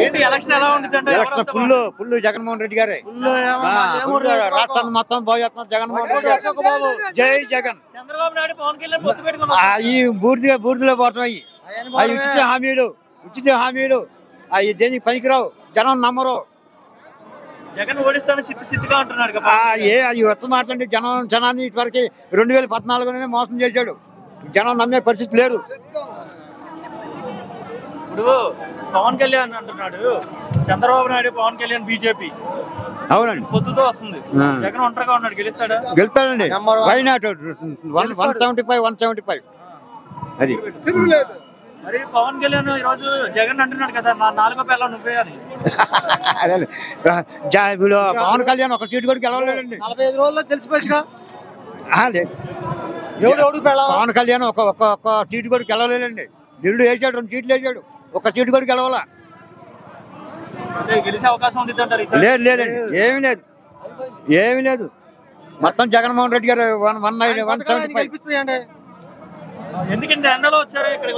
ఏంటి ఎలక్షన్ ఎలా ఉంటుంది? ఎలక్షన్ ఫుల్ జగన్మోహన్ రెడ్డి గారే రాష్ట్రాన్ని మొత్తం బాగుచేస్తున్నారు జగన్మోహన్ రెడ్డి గారు. జై జగన్. చంద్రబాబు నాయుడు పవన్ కళ్యాణ్ పొత్తు పెట్టుకున్నారు. ఈ బూర్దిలో పోవటం అవి ఉచిత హామీలు అవి దేనికి పనికిరావు, జనం నమ్మరు. జగన్ ఓడిస్తాను చిత్తుగా అంటున్నాడు కదా. అవి వస్తు మాట్లాడి జనాన్ని ఇటువరకు 2014 మోసం చేశాడు. జనం నమ్మే పరిస్థితి లేదు. ఇప్పుడు పవన్ కళ్యాణ్ అంటున్నాడు చంద్రబాబు నాయుడు పవన్ కళ్యాణ్ బీజేపీ అవునండి పొత్తుతో వస్తుంది. జగన్ ఒంటరిగా ఉన్నాడు, గెలుస్తాడా? గెలుస్తాడండి. వై నాట్ 175 అది. మరి పవన్ కళ్యాణ్ ఈ రోజు జగన్ అంటున్నాడు కదా, నా 4వ పిల్ల నువ్వే అని. పవన్ కళ్యాణ్ ఒక సీటు కూడా గెలవలేదండి. 45 రోజుల్లో తెలిసిపోయిందిగా. పవన్ కళ్యాణ్ ఒక సీటు కూడా గెలవలేదండి. ఢిల్లీ వేసాడు, 2 సీట్లు వేసాడు, ఒక సీటు కూడా గెలవాలా. గెలిచే అవకాశం ఉంది? లేదండి, ఏమీ లేదు. మొత్తం జగన్మోహన్ రెడ్డి గారు 175. ఎందుకంటే ఎండలో వచ్చారు ఇక్కడ.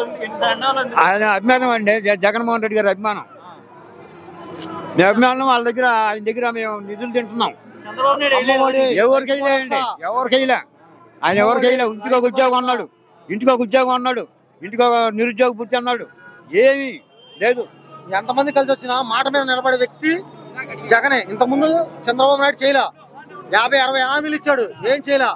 ఆయన అభిమానం అండి, జగన్మోహన్ రెడ్డి గారి అభిమానం. మీ అభిమానం వాళ్ళ దగ్గర, ఆయన దగ్గర మేము నిధులు తింటున్నాం. చంద్రబాబు నాయుడు ఎవరికైనా ఆయన ఎవరికైనా ఇంటికి ఒక ఉద్యోగం అన్నాడు, ఇంటికి ఒక నిరుద్యోగ పూర్తి అన్నాడు. ఏమీ లేదు. ఎంతమంది కలిసి వచ్చినా మాట మీద నిలబడే వ్యక్తి జగనే. ఇంతకుముందు చంద్రబాబు నాయుడు చేయలే. 50-60 హామీలు ఇచ్చాడు, ఏం చేయలే.